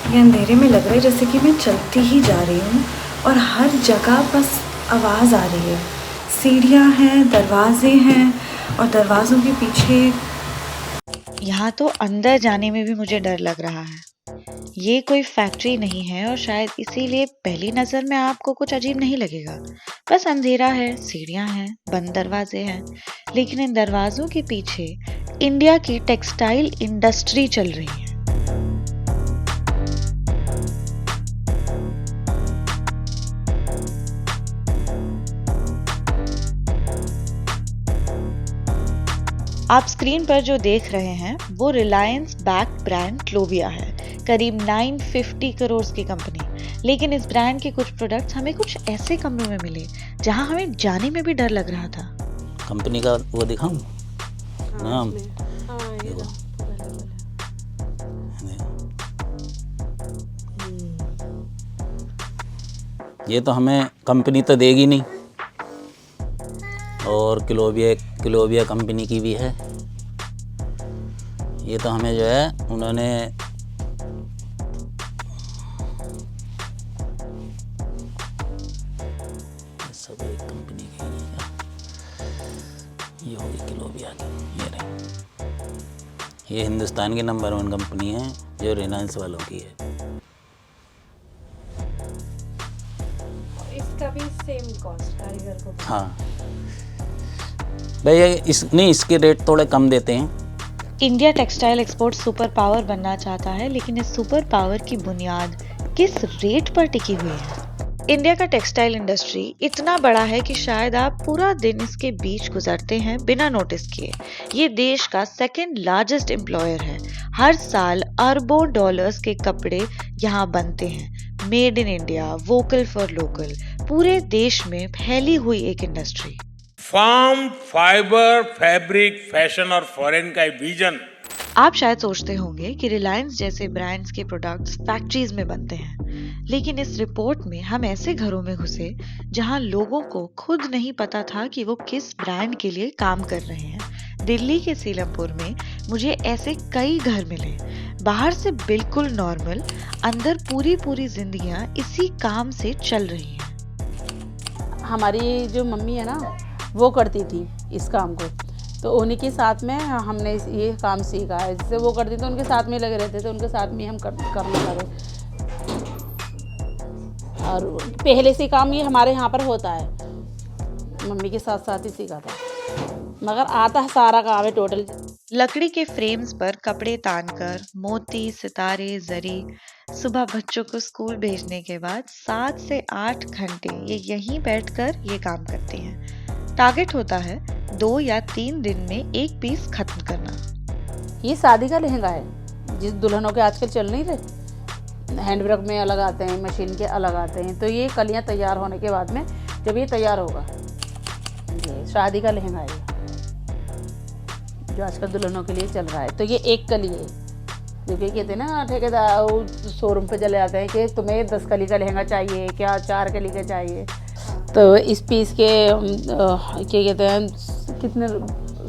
ये अंधेरे में लग रहा है जैसे कि मैं चलती ही जा रही हूँ और हर जगह बस आवाज़ आ रही है। सीढ़ियाँ हैं, दरवाजे हैं और दरवाज़ों के पीछे यहाँ तो अंदर जाने में भी मुझे डर लग रहा है। ये कोई फैक्ट्री नहीं है और शायद इसीलिए पहली नज़र में आपको कुछ अजीब नहीं लगेगा। बस अंधेरा है, सीढ़ियाँ हैं, बंद दरवाजे हैं, लेकिन इन दरवाज़ों के पीछे इंडिया की टेक्सटाइल इंडस्ट्री चल रही है। आप स्क्रीन पर जो देख रहे हैं वो रिलायंस बैक्ड ब्रांड क्लोविया है, करीब 950 करोड़ की कंपनी। लेकिन इस ब्रांड के कुछ प्रोडक्ट्स हमें कुछ ऐसे कमरों में मिले जहां हमें जाने में भी डर लग रहा था। कंपनी का वो दिखाऊं नाम? ये तो हमें कंपनी तो देगी नहीं, और क्लोविया कंपनी की भी है। ये तो हमें जो है उन्होंने सब एक कंपनी की है। ये होगी क्लोविया की। ये रही, ये हिंदुस्तान की नंबर 1 कंपनी है जो रिलायंस वालों की है। इसका भी सेम कॉस्ट कारीगर को। हाँ भैया, इसके रेट थोड़े कम देते हैं। India textile export super power बनना चाहता है, लेकिन इस सुपर पावर की बुनियाद किस रेट पर टिकी हुई है? इंडिया का टेक्सटाइल इंडस्ट्री इतना बड़ा है कि शायद आप पूरा दिन इसके बीच गुजरते हैं बिना नोटिस किए। ये देश का 2nd लार्जेस्ट एम्प्लॉयर है। हर साल अरबों डॉलर्स के कपड़े यहाँ बनते हैं। Made in India, vocal for local, पूरे देश में फैली हुई एक industry. Farm, fibre, fabric, fashion और फॉरेन का विजन। आप शायद सोचते होंगे कि रिलायंस जैसे ब्रांड्स के प्रोडक्ट्स फैक्ट्रीज में बनते हैं, लेकिन इस रिपोर्ट में हम ऐसे घरों में घुसे जहां लोगों को खुद नहीं पता था कि वो किस ब्रांड के लिए काम कर रहे हैं। दिल्ली के सीलमपुर में मुझे ऐसे कई घर मिले, बाहर से बिल्कुल नॉर्मल, अंदर पूरी जिंदगियां इसी काम से चल रही हैं। हमारी जो मम्मी है ना, वो करती थी इस काम को, तो उन्हीं के साथ में हमने ये काम सीखा है। जैसे वो करती तो उनके साथ में लगे रहते थे, उनके साथ में हम करने लगे। और पहले से काम ये हमारे यहाँ पर होता है, मम्मी के साथ साथ ही सीखा था, मगर आता है सारा काम है टोटल। लकड़ी के फ्रेम्स पर कपड़े तानकर, मोती, सितारे, जरी, सुबह बच्चों को स्कूल भेजने के बाद 7 से 8 घंटे ये यहीं बैठकर ये काम करती हैं। टारगेट होता है 2 या 3 दिन में एक पीस खत्म करना। ये शादी का लहंगा है, जिस दुल्हनों के आजकल चल नहीं रहे, हैंडवर्क में अलग आते हैं, मशीन के अलग आते हैं। तो ये कलियां तैयार होने के बाद में जब ये तैयार होगा, ये शादी का लहंगा है जो आजकल दुल्हनों के लिए चल रहा है। तो ये एक कली है, जो कि कहते हैं ना ठेकेदार शोरूम पे चले जाते हैं कि तुम्हें 10 कली का लहंगा चाहिए क्या, 4 कली का चाहिए। तो इस पीस के क्या कहते हैं, कितने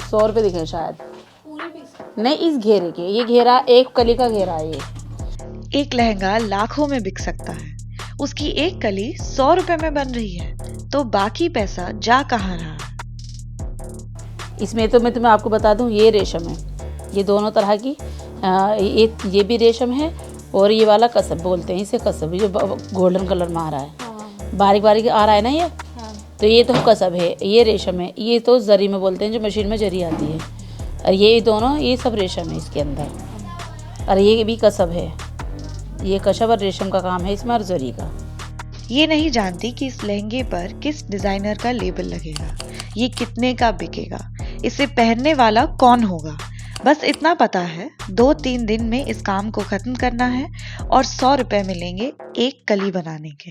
100 रुपये दिखे शायद, नहीं इस घेरे के, ये घेरा 1 कली का घेरा है। ये एक लहंगा लाखों में बिक सकता है, उसकी एक कली 100 रुपए में बन रही है, तो बाकी पैसा जा कहाँ रहा? इसमें तो मैं तुम्हें आपको बता दूं, ये रेशम है, ये दोनों तरह की, ये भी रेशम है और ये वाला कसब बोलते हैं इसे, कसब जो गोल्डन कलर में आ रहा है, बारीक बारीक आ रहा है ना ये, तो ये तो कसब है, ये रेशम है। ये तो जरी में बोलते हैं, जो मशीन में जरी आती है, और ये दोनों ये सब रेशम है इसके अंदर। और ये भी कसब है, ये कसब और रेशम का काम है इसमें, और जरी का। ये नहीं जानती कि इस लहंगे पर किस डिजाइनर का लेबल लगेगा, ये कितने का बिकेगा, इसे पहनने वाला कौन होगा। बस इतना पता है 2-3 दिन में इस काम को खत्म करना है और 100 रुपए मिलेंगे एक कली बनाने के।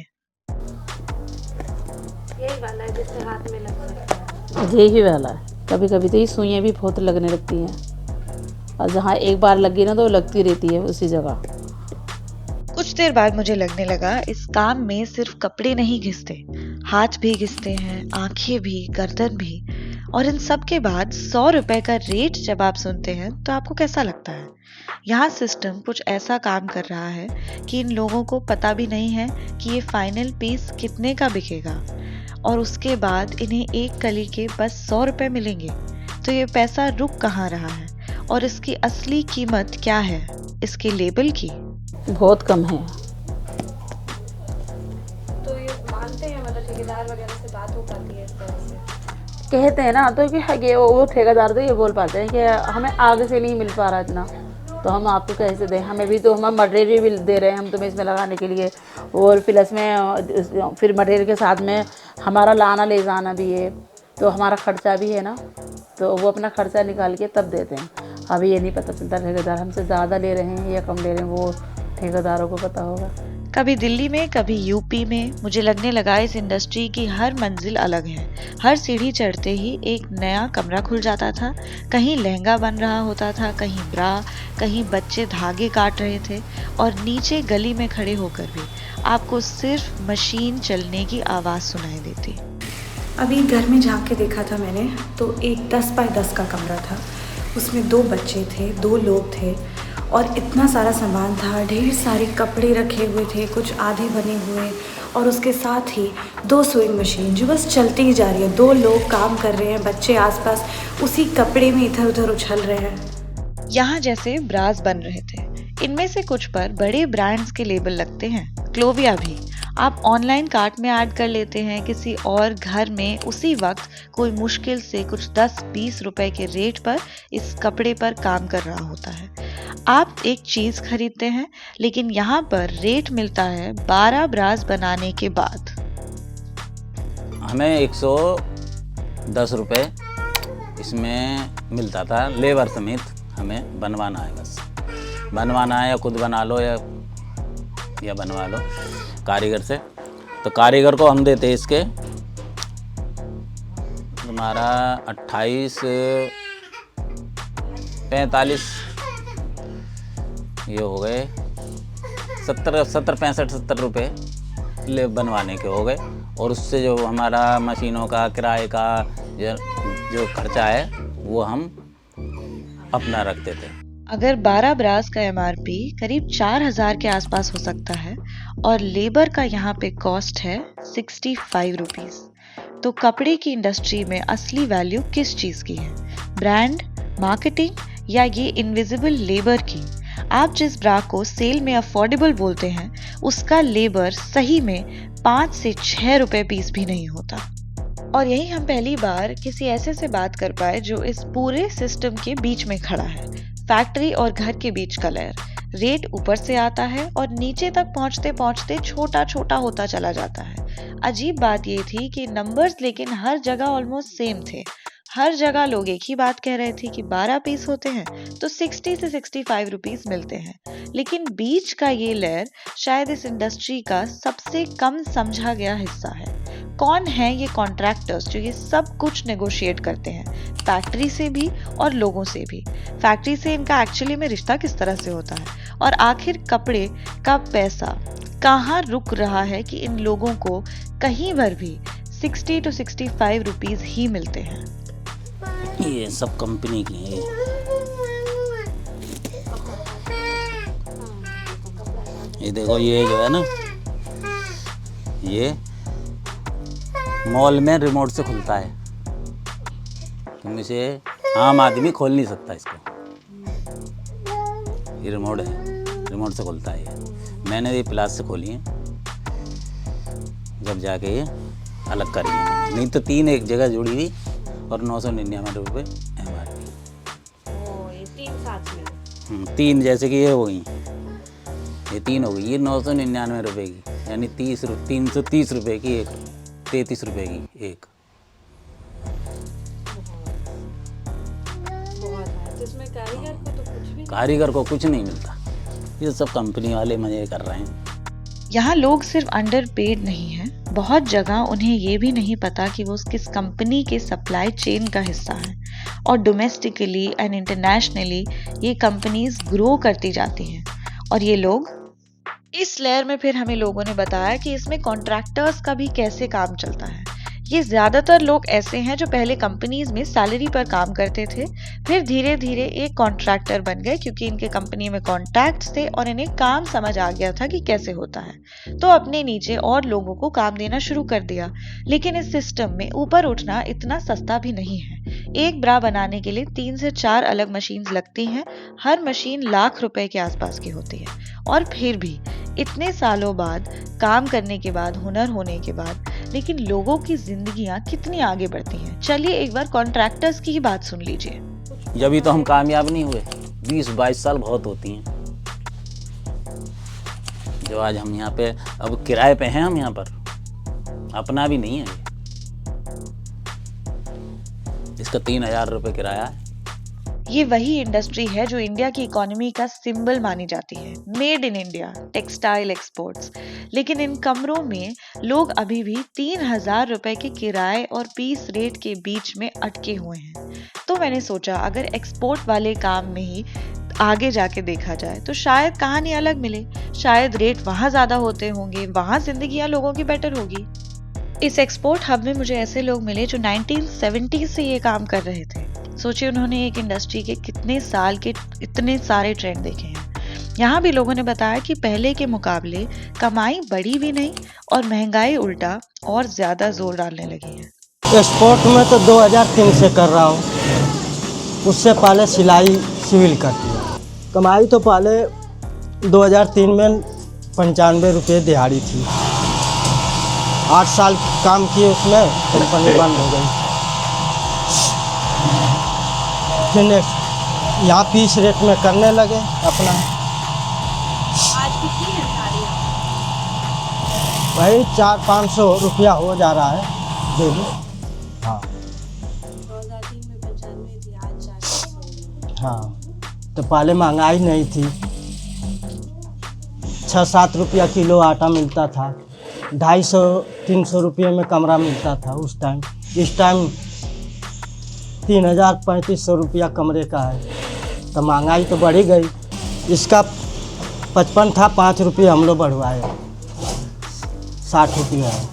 यही वाला है जिससे हाथ में लग सकता है। यही वाला है। कभी कभी तो ये सुइयाँ भी बहुत लगने लगती हैं, और जहाँ एक बार लगी ना तो लगती रहती है उसी जगह। कुछ देर बाद मुझे लगने लगा इस काम में सिर्फ कपड़े नहीं घिसते, हाथ भी घिसते हैं, आंखें भी, गर्दन भी, और इन सब के बाद 100 रुपए का रेट जब आप सुनते हैं तो आपको कैसा लगता है? यहाँ सिस्टम कुछ ऐसा काम कर रहा है कि इन लोगों को पता भी नहीं है कि ये फाइनल पीस कितने का बिकेगा, और उसके बाद इन्हें एक कली के बस 100 रुपए मिलेंगे। तो ये पैसा रुक कहाँ रहा है और इसकी असली कीमत क्या है, इसके लेबल की? बहुत कम है। तो ये मानते हैं मतलब ठेकेदार वगैरह से बात हो पाती है इस तरह से? कहते हैं ना, तो कि ये वो ठेकेदार तो ये बोल पाते हैं कि हमें आगे से नहीं मिल पा रहा इतना, तो हम आपको कैसे दें, हमें भी तो हम मटेरियल भी दे रहे हैं हम तुम्हें इसमें लगाने के लिए, और प्लस में फिर मटेरियल के साथ में हमारा लाना ले जाना भी है, तो हमारा खर्चा भी है ना, तो वो अपना खर्चा निकाल के तब देते हैं। अभी ये नहीं पता चलता ठेकेदार हमसे ज़्यादा ले रहे हैं या कम ले रहे हैं, वो ठेकेदारों को पता होगा। कभी दिल्ली में, कभी यूपी में, मुझे लगने लगा इस इंडस्ट्री की हर मंजिल अलग है। हर सीढ़ी चढ़ते ही एक नया कमरा खुल जाता था। कहीं लहंगा बन रहा होता था, कहीं ब्रा, कहीं बच्चे धागे काट रहे थे, और नीचे गली में खड़े होकर भी आपको सिर्फ मशीन चलने की आवाज़ सुनाई देती। अभी घर में झांक के देखा था मैंने, तो एक 10 बाय 10 का कमरा था। उसमें 2 बच्चे थे, 2 लोग थे, और इतना सारा सामान था। ढेर सारे कपड़े रखे हुए थे, कुछ आधे बने हुए, और उसके साथ ही 2 सुइंग मशीन जो बस चलती ही जा रही है। 2 लोग काम कर रहे हैं, बच्चे आसपास उसी कपड़े में इधर उधर उछल रहे हैं। यहाँ जैसे ब्रास बन रहे थे, इनमें से कुछ पर बड़े ब्रांड्स के लेबल लगते हैं। क्लोविया भी आप ऑनलाइन कार्ट में ऐड कर लेते हैं। किसी और घर में उसी वक्त कोई मुश्किल से कुछ 10-20 रुपए के रेट पर इस कपड़े पर काम कर रहा होता है। आप एक चीज खरीदते हैं, लेकिन यहाँ पर रेट मिलता है 12 ब्रास बनाने के बाद। हमें 110 रुपये इसमें मिलता था, लेबर समेत। हमें बनवाना है, बस बनवाना है, या खुद बना लो या बनवा लो कारीगर से। तो कारीगर को हम देते इसके तुम्हारा 28-45 ये हो गए 70 रुपये ले बनवाने के हो गए। और उससे जो हमारा मशीनों का किराए का जो खर्चा है वो हम अपना रखते थे। अगर 12 ब्रास का MRP करीब 4000 के आसपास हो सकता है, और लेबर का यहाँ पे कॉस्ट है 65 रुपीज़, तो कपड़े की इंडस्ट्री में असली वैल्यू किस चीज़ की है? ब्रांड, मार्केटिंग, या ये इनविजिबल लेबर की? आप जिस ब्रा को सेल में अफोर्डेबल बोलते हैं, उसका लेबर सही में 5 से 6 रुपए पीस भी नहीं होता। और यही हम पहली बार किसी ऐसे से बात कर पाए जो इस पूरे सिस्टम के बीच में खड़ा है। फैक्ट्री और घर के बीच का लेयर। रेट ऊपर से आता है और नीचे तक पहुंचते पहुंचते छोटा छोटा होता चला जाता है। अजीब बात ये थी कि नंबर्स लेकिन हर जगह ऑलमोस्ट सेम थे। हर जगह लोग एक ही बात कह रहे थे कि 12 पीस होते हैं तो 60 से 65 रुपीस मिलते हैं। लेकिन बीच का ये लेयर शायद इस इंडस्ट्री का सबसे कम समझा गया हिस्सा है। कौन है ये कॉन्ट्रैक्टर्स जो ये सब कुछ नेगोशिएट करते हैं, फैक्ट्री से भी और लोगों से भी? फैक्ट्री से इनका एक्चुअली में रिश्ता किस तरह से होता है, और आखिर कपड़े का पैसा कहाँ रुक रहा है कि इन लोगों को कहीं पर भी 60 to 65 रुपीस ही मिलते हैं? ये सब कंपनी की है। ये देखो, ये जो है ना, ये मॉल में रिमोट से खुलता है। तुम इसे आम आदमी खोल नहीं सकता इसको। ये रिमोट है, रिमोट से खुलता है। मैंने ये प्लास से खोली है, जब जाके ये अलग करी है। नहीं तो 3 एक जगह जुड़ी हुई और 999 रुपये MRP। ये 3 साथ में 3 जैसे कि ये हो गई, ये 3 हो गई, ये 999 रुपये की, यानी 330 रुपये की एक, 33 रुपये की एक। जिसमें कारीगर को तो कुछ भी, कारीगर को कुछ नहीं मिलता। ये सब कंपनी वाले मजे कर रहे हैं। यहाँ लोग सिर्फ अंडर पेड नहीं हैं, बहुत जगह उन्हें ये भी नहीं पता कि वो किस कंपनी के सप्लाई चेन का हिस्सा है। और डोमेस्टिकली एंड इंटरनेशनली ये कंपनीज ग्रो करती जाती हैं। और ये लोग इस लेयर में, फिर हमें लोगों ने बताया कि इसमें कॉन्ट्रैक्टर्स का भी कैसे काम चलता है। ये ज्यादातर लोग ऐसे हैं जो पहले कंपनीज में सैलरी पर काम करते थे, फिर धीरे धीरे एक कॉन्ट्रैक्टर बन गए क्योंकि इनके कंपनी में कॉन्टैक्ट्स थे और इन्हें काम समझ आ गया था कि कैसे होता है, तो अपने नीचे और लोगों को काम देना शुरू कर दिया। लेकिन इस सिस्टम में ऊपर उठना इतना सस्ता भी नहीं है। एक ब्रा बनाने के लिए 3 से 4 अलग मशीन लगती हैं, हर मशीन लाख रुपए के आसपास की होती है। और फिर भी इतने सालों बाद काम करने के बाद, हुनर होने के बाद, लेकिन लोगों की जिंदगियां कितनी आगे बढ़ती हैं। चलिए एक बार कॉन्ट्रैक्टर्स की ही बात सुन लीजिए। जब तो हम कामयाब नहीं हुए, 20-22 साल बहुत होती हैं। जो आज हम यहाँ पे अब किराए पे हैं, हम यहाँ पर अपना भी नहीं है। इसका 3000 रुपये किराया है। ये वही इंडस्ट्री है जो इंडिया की इकोनॉमी का सिंबल मानी जाती है, made in India, textile exports. लेकिन इन कमरों में लोग अभी भी 3000 रुपए के किराए और पीस रेट के बीच में अटके हुए हैं। तो मैंने सोचा अगर एक्सपोर्ट वाले काम में ही आगे जाके देखा जाए तो शायद कहानी अलग मिले, शायद रेट वहां ज्यादा होते होंगे, वहां जिंदगियां लोगों की बेटर होगी। इस एक्सपोर्ट हब में मुझे ऐसे लोग मिले जो 1970 से ये काम कर रहे थे। सोचिए उन्होंने एक इंडस्ट्री के कितने साल के इतने सारे ट्रेंड देखे हैं। यहाँ भी लोगों ने बताया कि पहले के मुकाबले कमाई बढ़ी भी नहीं और महंगाई उल्टा और ज्यादा जोर डालने लगी है। एक्सपोर्ट में तो 2003 से कर रहा हूँ, उससे पहले सिलाई सिविल करती है। कमाई तो पहले 2003 में 95 रुपये दिहाड़ी थी। 8 साल काम किए उसमें, कंपनी बंद हो गई। फिर यहाँ पीस रेट में करने लगे अपना। आज कितनी है साड़ी? वही 400-500 रुपया हो जा रहा है डेली। हाँ 2003 में 95 थी, आज 400। हाँ, तो पहले महंगाई नहीं थी। 6-7 रुपया किलो आटा मिलता था, 250-300 रुपये में कमरा मिलता था उस टाइम। इस टाइम 3000-3500 रुपया कमरे का है। तो महंगाई तो बढ़ी गई। इसका 55 था, 5 रुपये हम लोग बढ़वाए, 60 रुपया है।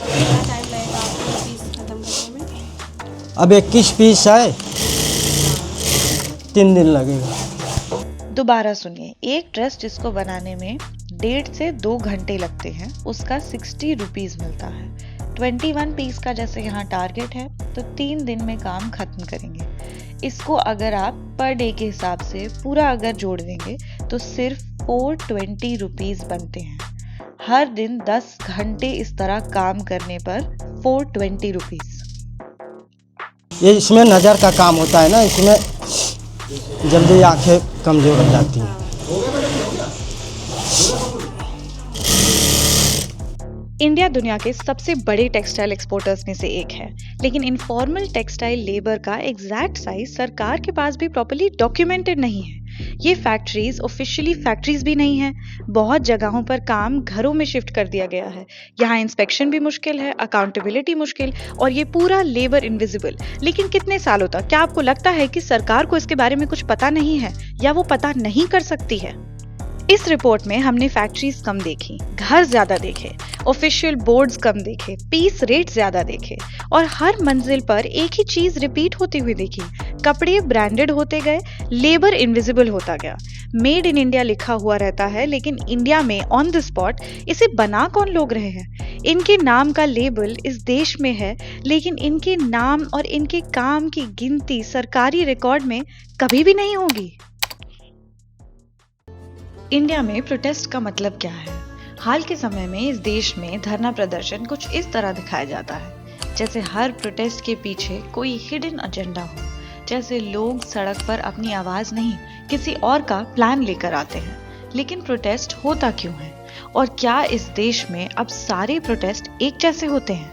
कितना टाइम लगेगा आपको पीस खत्म करने में? अब 21 पीस है, 3 दिन लगेगा। दोबारा सुनिए, एक ड्रेस जिसको बनाने में 1.5 से 2 घंटे लगते हैं, उसका 60 रुपीज मिलता है। 21 पीस का जैसे यहाँ टारगेट है तो 3 दिन में काम खत्म करेंगे। इसको अगर आप पर डे के हिसाब से पूरा अगर जोड़ देंगे तो सिर्फ 420 रुपीज बनते हैं। हर दिन 10 घंटे इस तरह काम करने पर 420 रुपीज। ये इसमें नज़र का काम होता है ना, इसमें जल्दी आंखें कमजोर हो जाती हैं। इंडिया दुनिया के सबसे बड़े टेक्सटाइल एक्सपोर्टर्स में से एक है, लेकिन इनफॉर्मल टेक्सटाइल लेबर का एग्जैक्ट साइज सरकार के पास भी प्रॉपर्ली डॉक्यूमेंटेड नहीं है। ये फैक्ट्रीज ऑफिशियली फैक्ट्रीज भी नहीं है। बहुत जगहों पर काम घरों में शिफ्ट कर दिया गया है। यहाँ इंस्पेक्शन भी मुश्किल है, अकाउंटेबिलिटी मुश्किल, और ये पूरा लेबर इनविजिबल। लेकिन कितने सालों तक? क्या आपको लगता है कि सरकार को इसके बारे में कुछ पता नहीं है या वो पता नहीं कर सकती है? इस रिपोर्ट में हमने फैक्ट्रीज कम देखी, घर ज्यादा देखे, ऑफिशियल बोर्ड्स कम देखे, पीस रेट ज्यादा देखे और हर मंजिल पर एक ही चीज रिपीट होती हुई देखी। कपड़े ब्रांडेड होते गए, लेबर इनविजिबल होता गया। मेड इन इंडिया लिखा हुआ रहता है, लेकिन इंडिया में ऑन द स्पॉट इसे बना कौन लोग रहे हैं? इनके नाम का लेबल इस देश में है, लेकिन इनके नाम और इनके काम की गिनती सरकारी रिकॉर्ड में कभी भी नहीं होगी। इंडिया में प्रोटेस्ट का मतलब क्या है? हाल के समय में इस देश में धरना प्रदर्शन कुछ इस तरह दिखाया जाता है जैसे हर प्रोटेस्ट के पीछे कोई हिडन एजेंडा हो, जैसे लोग सड़क पर अपनी आवाज नहीं किसी और का प्लान लेकर आते हैं। लेकिन प्रोटेस्ट होता क्यों है? और क्या इस देश में अब सारे प्रोटेस्ट एक जैसे होते हैं?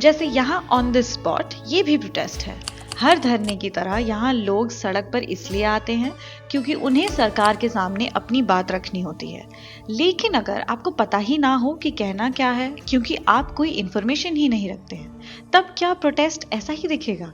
जैसे यहाँ ऑन द स्पॉट ये भी प्रोटेस्ट है। हर धरने की तरह यहाँ लोग सड़क पर इसलिए आते हैं क्योंकि उन्हें सरकार के सामने अपनी बात रखनी होती है। लेकिन अगर आपको पता ही ना हो कि कहना क्या है, क्योंकि आप कोई इन्फॉर्मेशन ही नहीं रखते हैं, तब क्या प्रोटेस्ट ऐसा ही दिखेगा?